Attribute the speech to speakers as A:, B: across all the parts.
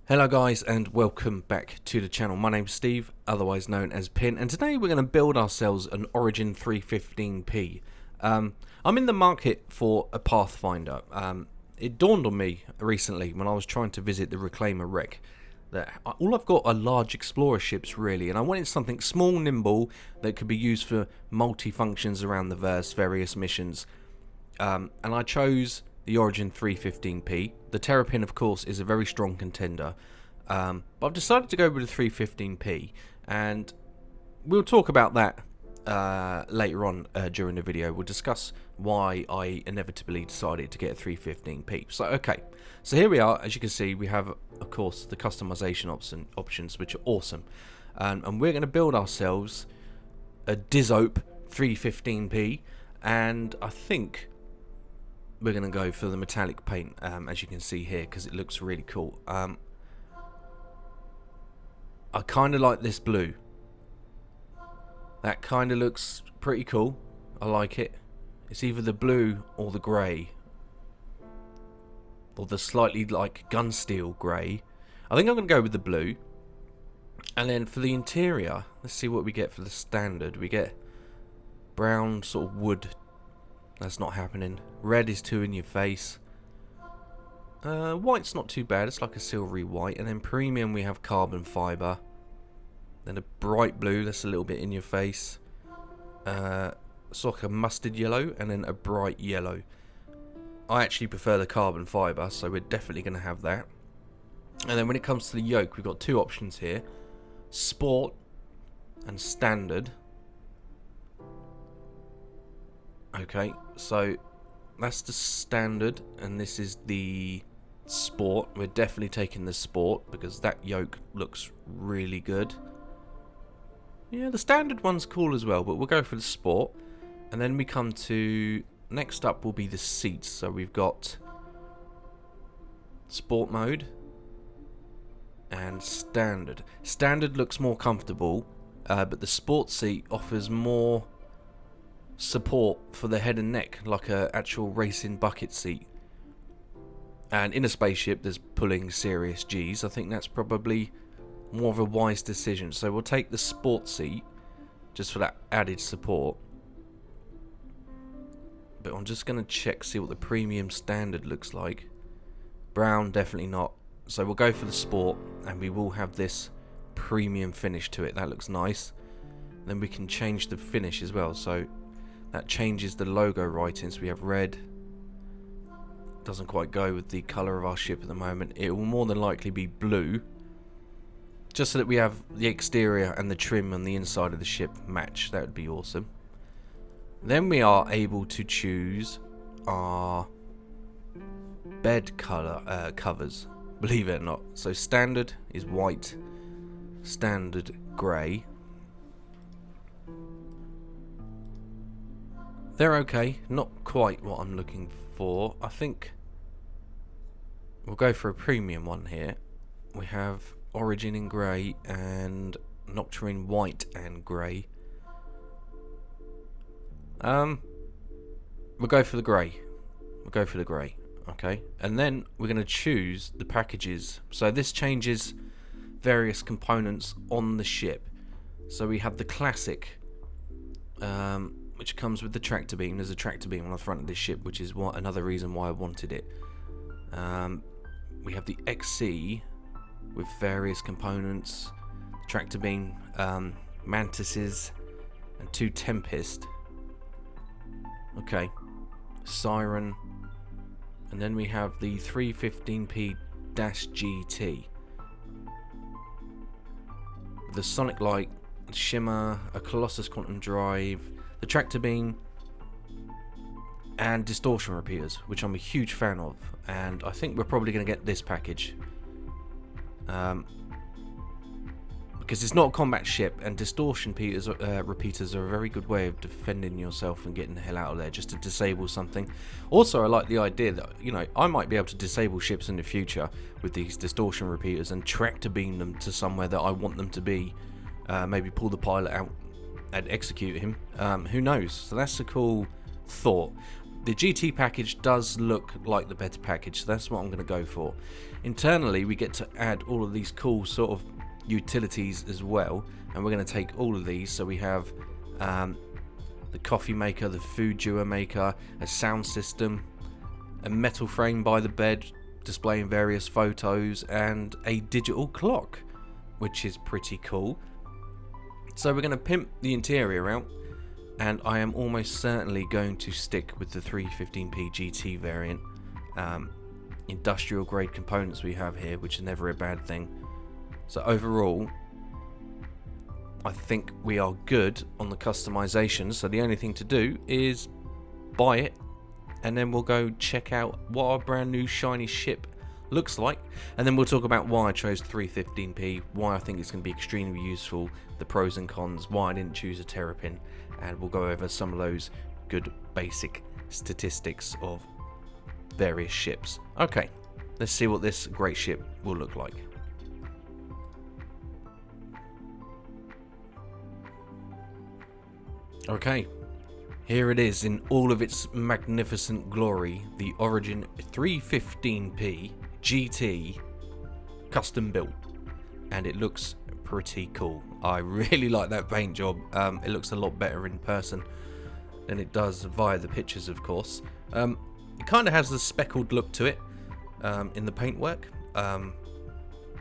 A: Hello guys and welcome back to the channel. My name's Steve, otherwise known as Pin, and today we're going to build ourselves an Origin 315P. I'm in the market for a Pathfinder. It dawned on me recently when I was trying to visit the Reclaimer wreck that all I've got are large explorer ships really, and I wanted something small, nimble, that could be used for multi-functions around the verse, various missions. And I chose the Origin 315P. The Terrapin, of course, is a very strong contender, but I've decided to go with the 315P, and we'll talk about that later on during the video. We'll discuss why I inevitably decided to get a 315P. So, okay, so here we are. As you can see, we have, of course, the customization options, which are awesome, and we're going to build ourselves a Dizope 315P, and I think we're going to go for the metallic paint, as you can see here, because it looks really cool. I kind of like this blue. That kind of looks pretty cool. I like it. It's either the blue or the grey, or the slightly like gun steel grey. I think I'm going to go with the blue. And then for the interior, let's see what we get for the standard. We get brown sort of wood. That's not happening. Red is too in your face. White's not too bad. It's like a silvery white. And then premium we have carbon fibre. Then a bright blue. That's a little bit in your face. It's like a mustard yellow. And then a bright yellow. I actually prefer the carbon fibre, so we're definitely going to have that. And then when it comes to the yoke, we've got two options here. Sport and standard. Okay, so that's the standard, and this is the sport. We're definitely taking the sport because that yoke looks really good. Yeah, the standard one's cool as well, but we'll go for the sport. And then we come to, next up will be the seats. So we've got sport mode and standard. Standard looks more comfortable, but the sport seat offers more support for the head and neck, like a actual racing bucket seat. And in a spaceship there's pulling serious G's. I think that's probably more of a wise decision, so we'll take the sport seat just for that added support. But I'm just going to check, see what the premium standard looks like. Brown, definitely not, so we'll go for the sport, and we will have this premium finish to it. That looks nice. Then we can change the finish as well, so that changes the logo writing. So we have red. Doesn't quite go with the colour of our ship at the moment. It will more than likely be blue, just so that we have the exterior and the trim on the inside of the ship match. That would be awesome. Then we are able to choose our bed colour covers, believe it or not. So standard is white, standard grey. They're okay, not quite what I'm looking for. I think we'll go for a premium one here. We have Origin in grey and Nocturne in white and grey. We'll go for the grey. We'll go for the grey. Okay, and then we're going to choose the packages. So this changes various components on the ship. So we have the classic, which comes with the tractor beam. There's a tractor beam on the front of this ship, which is another reason why I wanted it. We have the XC with various components, tractor beam, mantises, and two Tempest. Okay, Siren, and then we have the 315P-GT. The Sonic Light, Shimmer, a Colossus Quantum Drive, the tractor beam, and distortion repeaters, which I'm a huge fan of, and I think we're probably going to get this package, because it's not a combat ship, and distortion repeaters are a very good way of defending yourself and getting the hell out of there, just to disable something. Also, I like the idea that, you know, I might be able to disable ships in the future with these distortion repeaters and tractor beam them to somewhere that I want them to be. Maybe pull the pilot out and execute him. Who knows? So that's a cool thought. The GT package does look like the better package, so that's what I'm going to go for. Internally, we get to add all of these cool sort of utilities as well, and we're going to take all of these. So we have the coffee maker, the food doer maker, a sound system, a metal frame by the bed displaying various photos, and a digital clock, which is pretty cool. So we're going to pimp the interior out, and I am almost certainly going to stick with the 315P GT variant. Industrial grade components we have here, which is never a bad thing. So overall, I think we are good on the customization. So the only thing to do is buy it, and then we'll go check out what our brand new shiny ship looks like, and then we'll talk about why I chose 315P, why I think it's going to be extremely useful, the pros and cons, why I didn't choose a Terrapin, and we'll go over some of those good basic statistics of various ships. Okay, let's see what this great ship will look like. Okay, here it is in all of its magnificent glory, the Origin 315P GT custom built, and it looks pretty cool. I really like that paint job. It looks a lot better in person than it does via the pictures, of course. It kind of has the speckled look to it in the paintwork,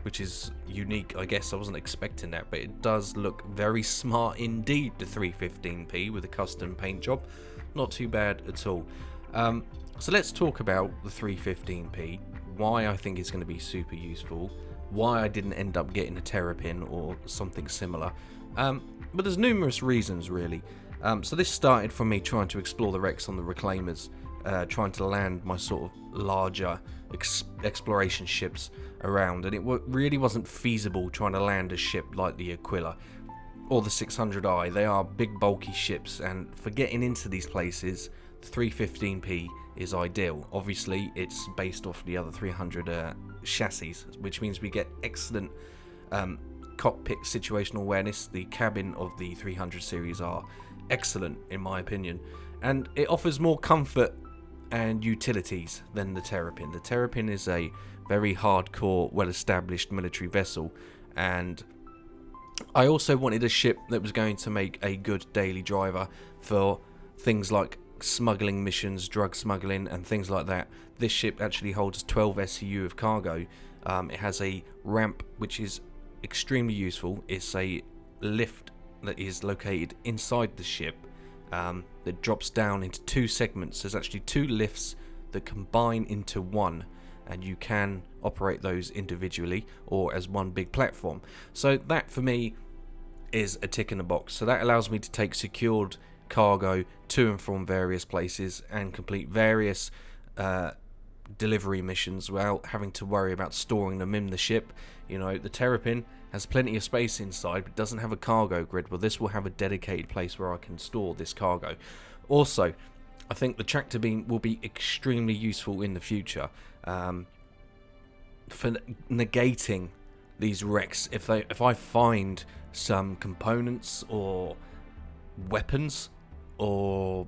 A: which is unique, I guess. I wasn't expecting that, but it does look very smart indeed, the 315P with a custom paint job. Not too bad at all. So let's talk about the 315P, why I think it's going to be super useful, why I didn't end up getting a Terrapin or something similar. But there's numerous reasons, really. So this started from me trying to explore the wrecks on the reclaimers, trying to land my sort of larger exploration ships around, and it really wasn't feasible trying to land a ship like the Aquila or the 600i. They are big bulky ships, and for getting into these places, the 315P is ideal. Obviously it's based off the other 300 chassis, which means we get excellent cockpit situational awareness. The cabin of the 300 series are excellent in my opinion, and it offers more comfort and utilities than the Terrapin. The Terrapin is a very hardcore, well-established military vessel, and I also wanted a ship that was going to make a good daily driver for things like smuggling missions, drug smuggling and things like that. This ship actually holds 12 SCU of cargo. It has a ramp which is extremely useful. It's a lift that is located inside the ship that drops down into two segments. There's actually two lifts that combine into one, and you can operate those individually or as one big platform. So that for me is a tick in the box. So that allows me to take secured cargo to and from various places and complete various delivery missions without having to worry about storing them in the ship. You know, the Terrapin has plenty of space inside but doesn't have a cargo grid. Well, this will have a dedicated place where I can store this cargo. Also, I think the tractor beam will be extremely useful in the future for negating these wrecks. If I find some components or weapons or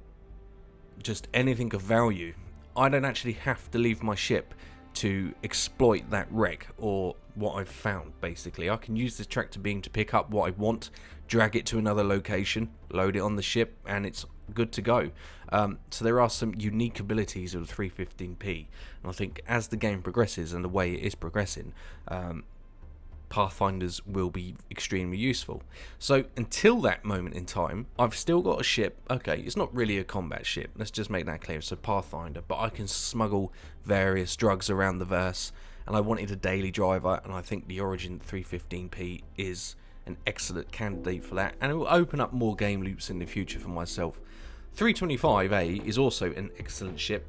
A: just anything of value, I don't actually have to leave my ship to exploit that wreck or what I've found. Basically, I can use this tractor beam to pick up what I want, drag it to another location, load it on the ship, and it's good to go. So there are some unique abilities of the 315P, and I think as the game progresses and the way it is progressing, Pathfinders will be extremely useful. So until that moment in time, I've still got a ship. Okay, it's not really a combat ship, let's just make that clear. It's a Pathfinder, but I can smuggle various drugs around the verse, and I wanted a daily driver, and I think the Origin 315P is an excellent candidate for that, and it will open up more game loops in the future for myself. 325A is also an excellent ship,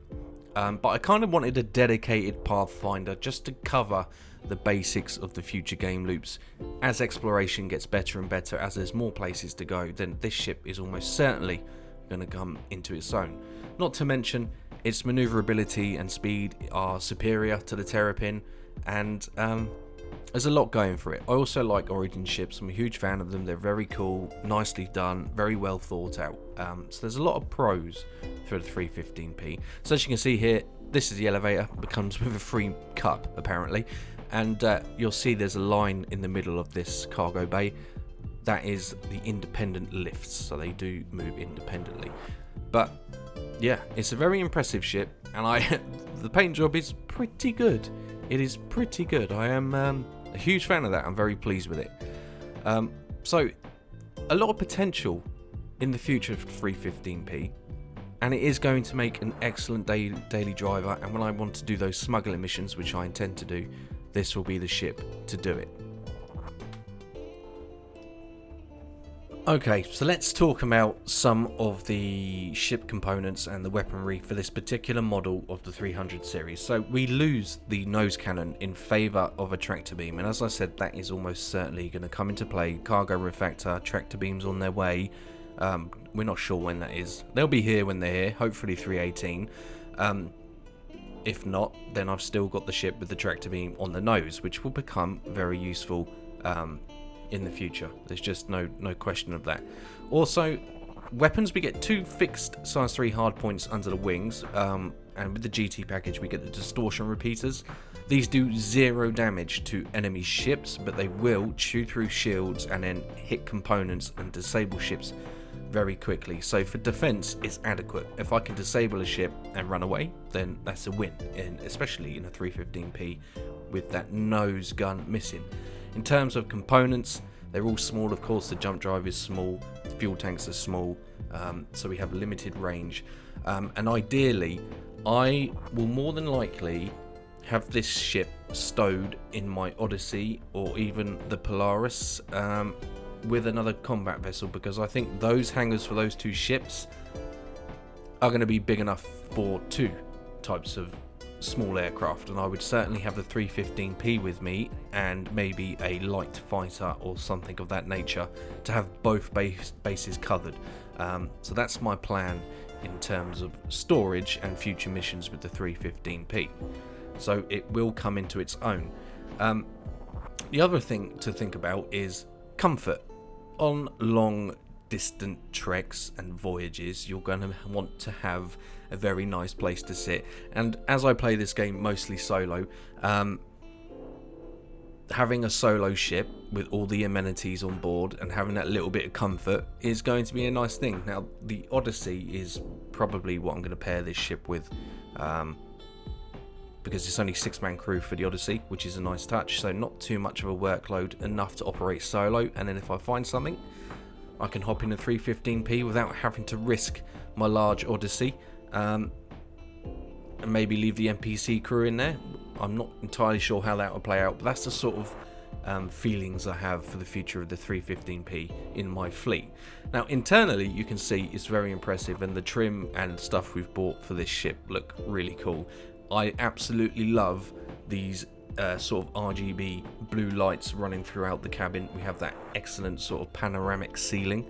A: but I kind of wanted a dedicated Pathfinder just to cover the basics of the future game loops. As exploration gets better and better, as there's more places to go, then this ship is almost certainly going to come into its own. Not to mention its maneuverability and speed are superior to the Terrapin, and there's a lot going for it. I also like Origin ships. I'm a huge fan of them. They're very cool, nicely done, very well thought out. So there's a lot of pros for the 315p. So as you can see here, this is the elevator. It comes with a free cup apparently, and you'll see there's a line in the middle of this cargo bay. That is the independent lifts, so they do move independently. But yeah, it's a very impressive ship, and the paint job is pretty good. It is pretty good. I am a huge fan of that. I'm very pleased with it. So a lot of potential in the future for 315p, and it is going to make an excellent daily driver. And when I want to do those smuggling missions, which I intend to do, this will be the ship to do it. Okay, so let's talk about some of the ship components and the weaponry for this particular model of the 300 series. So we lose the nose cannon in favour of a tractor beam, and as I said, that is almost certainly going to come into play. Cargo refactor, tractor beams on their way. We're not sure when that is. They'll be here when they're here, hopefully 318. If not, then I've still got the ship with the tractor beam on the nose, which will become very useful in the future. There's just no question of that. Also, weapons, we get 2 fixed size 3 hard points under the wings, and with the GT package we get the distortion repeaters. These do 0 damage to enemy ships, but they will chew through shields and then hit components and disable ships very quickly. So for defense, it's adequate. If I can disable a ship and run away, then that's a win, and especially in a 315p with that nose gun missing. In terms of components, they're all small, of course. The jump drive is small, the fuel tanks are small, so we have limited range. And ideally, I will more than likely have this ship stowed in my Odyssey or even the Polaris with another combat vessel, because I think those hangars for those 2 ships are going to be big enough for 2 types of small aircraft, and I would certainly have the 315p with me and maybe a light fighter or something of that nature to have both bases covered. So that's my plan in terms of storage and future missions with the 315p. So it will come into its own. The other thing to think about is comfort. On long distant treks and voyages, you're going to want to have a very nice place to sit, and as I play this game mostly solo, having a solo ship with all the amenities on board and having that little bit of comfort is going to be a nice thing. Now the Odyssey is probably what I'm going to pair this ship with, because it's only 6-man crew for the Odyssey, which is a nice touch, so not too much of a workload, enough to operate solo, and then if I find something, I can hop in a 315p without having to risk my large Odyssey, and maybe leave the NPC crew in there. I'm not entirely sure how that will play out, but that's the sort of feelings I have for the future of the 315p in my fleet. Now internally, you can see it's very impressive, and the trim and stuff we've bought for this ship look really cool. I absolutely love these sort of RGB blue lights running throughout the cabin. We have that excellent sort of panoramic ceiling.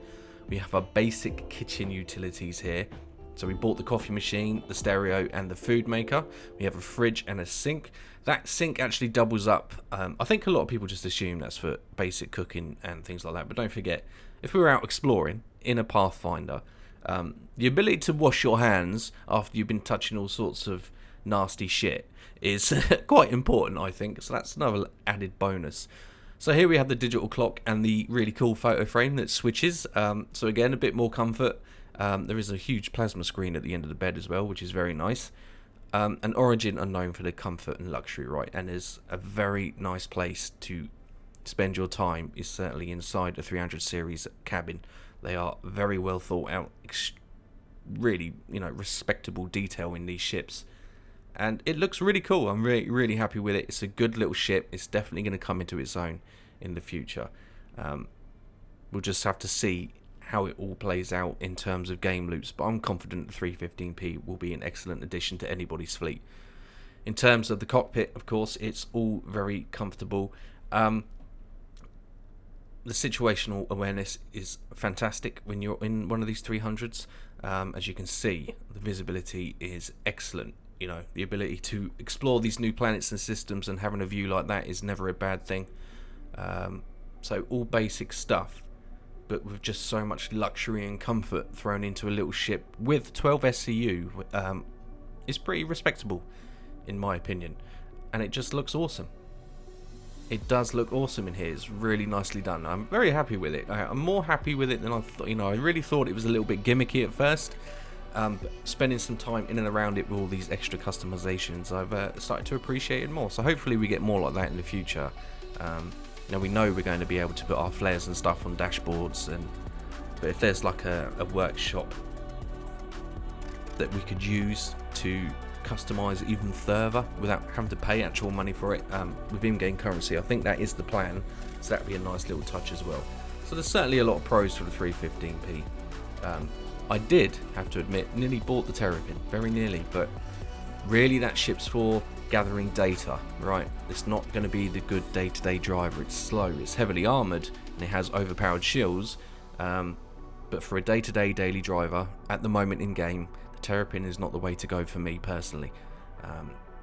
A: We have our basic kitchen utilities here. So we bought the coffee machine, the stereo, and the food maker. We have a fridge and a sink. That sink actually doubles up. I think a lot of people just assume that's for basic cooking and things like that, but don't forget, if we were out exploring in a Pathfinder, the ability to wash your hands after you've been touching all sorts of nasty shit is quite important, I think. So that's another added bonus. So here we have the digital clock and the really cool photo frame that switches. So again, a bit more comfort. There is a huge plasma screen at the end of the bed as well, which is very nice. And Origin are known for their comfort and luxury, right? And is a very nice place to spend your time, is certainly inside a 300 series cabin. They are very well thought out, really, respectable detail in these ships. And it looks really cool. I'm really happy with it. It's a good little ship. It's definitely going to come into its own in the future. We'll just have to see how it all plays out in terms of game loops, but I'm confident the 315p will be an excellent addition to anybody's fleet. In terms of the cockpit, of course, it's all very comfortable. The situational awareness is fantastic when you're in one of these 300s. As you can see, the visibility is excellent you know, the ability to explore these new planets and systems, and having a view like that is never a bad thing. So all basic stuff, but with just so much luxury and comfort thrown into a little ship with 12 SCU, is pretty respectable in my opinion, and it just looks awesome. It does look awesome in here. It's really nicely done. I'm very happy with it. I'm more happy with it than I thought. You know, I really thought it was a little bit gimmicky at first. But spending some time in and around it with all these extra customizations, I've started to appreciate it more. So hopefully we get more like that in the future. Now we know we're going to be able to put our flares and stuff on dashboards, but if there's like a workshop that we could use to customize even further without having to pay actual money for it with in-game currency, I think that is the plan. So that'd be a nice little touch as well. So there's certainly a lot of pros for the 315p. I did have to admit, nearly bought the Terrapin, very nearly, but really that ship's for gathering data, right? It's not going to be the good day-to-day driver. It's slow, it's heavily armored, and it has overpowered shields, but for a day-to-day daily driver at the moment in game, the Terrapin is not the way to go for me personally.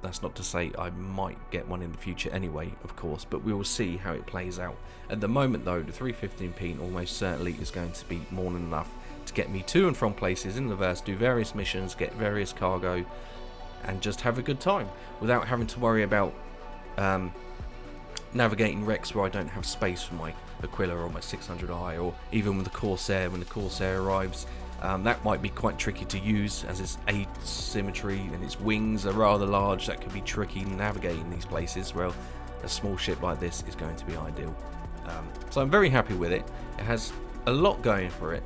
A: That's not to say I might get one in the future anyway, of course, but we will see how it plays out. At the moment though, the 315p almost certainly is going to be more than enough to get me to and from places in the verse, do various missions, get various cargo, and just have a good time without having to worry about navigating wrecks where I don't have space for my Aquila or my 600i, or even with the Corsair when the Corsair arrives. That might be quite tricky to use as its asymmetry and its wings are rather large. That could be tricky navigating these places. Well, a small ship like this is going to be ideal. So I'm very happy with it. It has a lot going for it.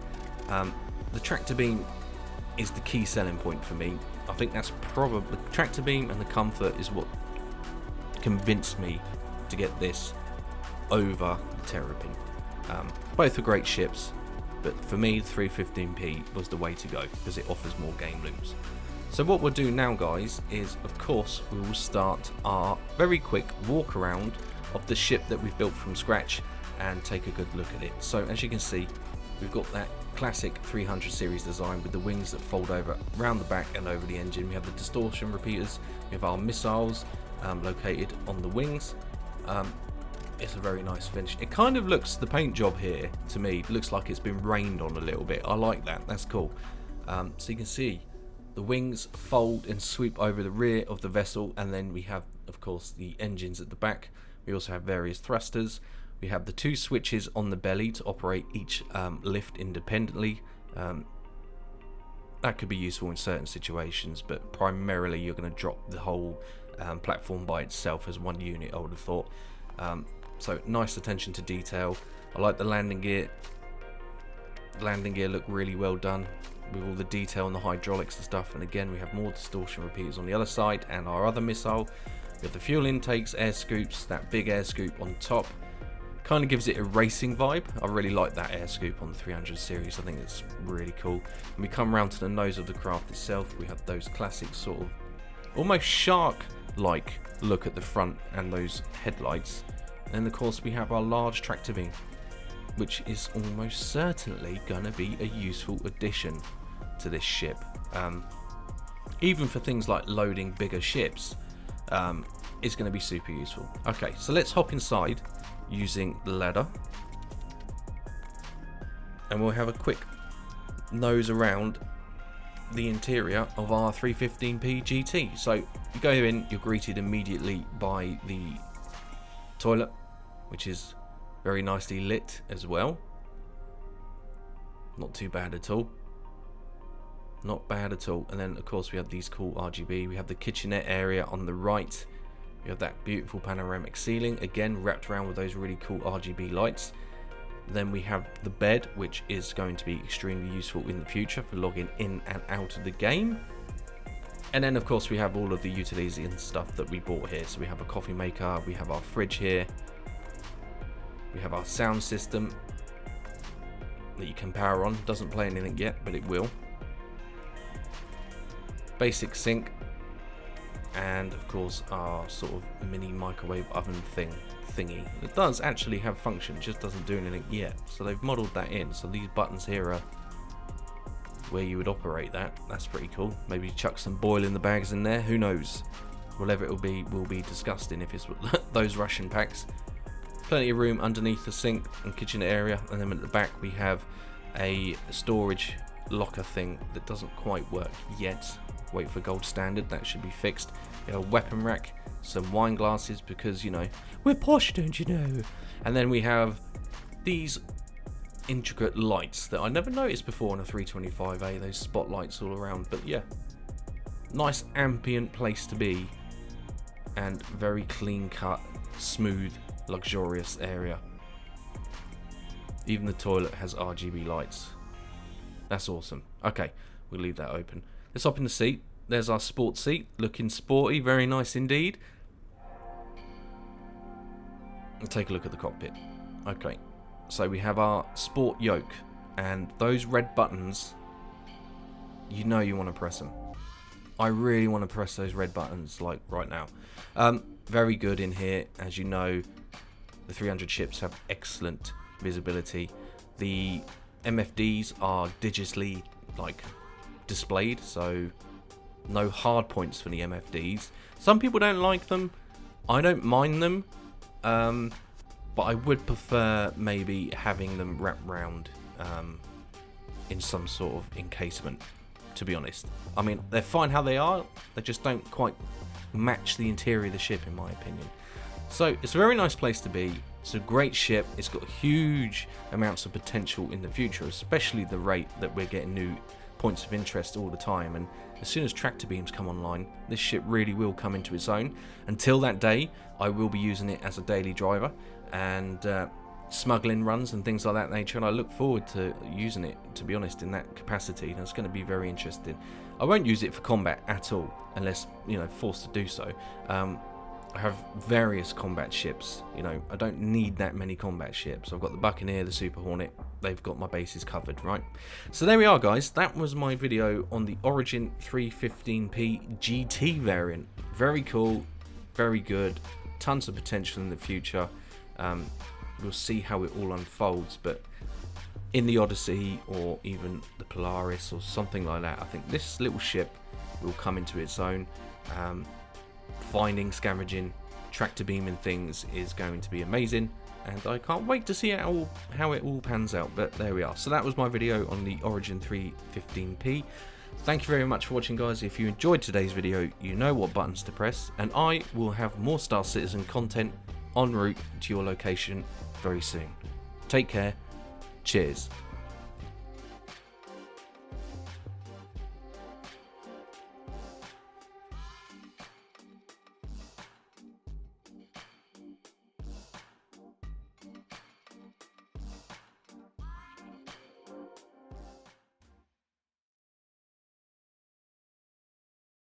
A: The tractor beam is the key selling point for me. I think that's probably the tractor beam and the comfort is what convinced me to get this over the Terrapin. Both are great ships, but for me the 315p was the way to go because it offers more game loops. So what we'll do now, guys, is of course we will start our very quick walk around of the ship that we've built from scratch and take a good look at it. So as you can see, we've got that classic 300 series design with the wings that fold over around the back and over the engine. We have the distortion repeaters, we have our missiles located on the wings. It's a very nice finish. It kind of looks, the paint job here to me looks like it's been rained on a little bit. I like that, that's cool. So you can see the wings fold and sweep over the rear of the vessel, and then we have of course the engines at the back. We also have various thrusters. We have the two switches on the belly to operate each lift independently. That could be useful in certain situations, but primarily you're going to drop the whole platform by itself as one unit, I would have thought. So nice attention to detail. I like the landing gear. The landing gear look really well done with all the detail on the hydraulics and stuff. And again, we have more distortion repeaters on the other side and our other missile. We have the fuel intakes, air scoops, that big air scoop on top. Kind of gives it a racing vibe. I really like that air scoop on the 300 series. I think it's really cool. When we come around to the nose of the craft itself, we have those classic sort of almost shark-like look at the front and those headlights. And of course we have our large tractor beam, which is almost certainly going to be a useful addition to this ship. Even for things like loading bigger ships, it's going to be super useful. Okay, so let's hop inside using the ladder, and we'll have a quick nose around the interior of our 315P-GT. So you go in, you're greeted immediately by the toilet, which is very nicely lit as well. Not too bad at all. Not bad at all. And then of course we have these cool RGB. We have the kitchenette area on the right. We have that beautiful panoramic ceiling, again wrapped around with those really cool RGB lights. Then we have the bed, which is going to be extremely useful in the future for logging in and out of the game. And then of course we have all of the utilities and stuff that we bought here. So we have a coffee maker, we have our fridge here, we have our sound system that you can power on. Doesn't play anything yet, but it will. Basic sink, and of course our sort of mini microwave oven thingy. It does actually have function, just doesn't do anything yet. So they've modeled that in. So these buttons here are where you would operate that. That's pretty cool. Maybe chuck some boil in the bags in there, who knows. Whatever it will be disgusting if it's those Russian packs. Plenty of room underneath the sink and kitchen area, and then at the back we have a storage locker thing that doesn't quite work yet. Wait for gold standard, that should be fixed. We have a weapon rack, some wine glasses because, you know, we're posh, don't you know. And then we have these intricate lights that I never noticed before on a 325A, those spotlights all around. But yeah, nice ambient place to be, and very clean cut, smooth, luxurious area. Even the toilet has RGB lights. That's awesome. Okay, we'll leave that open. Let's hop in the seat. There's our sports seat, looking sporty, very nice indeed. And take a look at the cockpit. Okay, so we have our sport yoke, and those red buttons, you know you want to press them. I really want to press those red buttons like right now. Very good in here. As you know, the 300 ships have excellent visibility. The MFDs are digitally displayed, so no hard points for the MFDs. Some people don't like them. I don't mind them, but I would prefer maybe having them wrapped round in some sort of encasement, to be honest. I mean, they're fine how they are, they just don't quite match the interior of the ship in my opinion. So it's a very nice place to be. It's a great ship. It's got huge amounts of potential in the future, especially the rate that we're getting new points of interest all the time. And as soon as tractor beams come online, this ship really will come into its own. Until that day, I will be using it as a daily driver and smuggling runs and things like that nature, and I look forward to using it, to be honest, in that capacity. And it's going to be very interesting. I won't use it for combat at all unless, you know, forced to do so. I have various combat ships, you know, I don't need that many combat ships. I've got the Buccaneer, the Super Hornet, they've got my bases covered, right? So there we are, guys. That was my video on the Origin 315P-GT variant. Very cool, very good, tons of potential in the future. We'll see how it all unfolds, but in the Odyssey or even the Polaris or something like that, I think this little ship will come into its own. Finding, scavenging, tractor beaming things is going to be amazing, and I can't wait to see how it all pans out. But there we are. So that was my video on the Origin 315P. Thank you very much for watching, guys. If you enjoyed today's video, you know what buttons to press, and I will have more Star Citizen content en route to your location very soon. Take care. Cheers.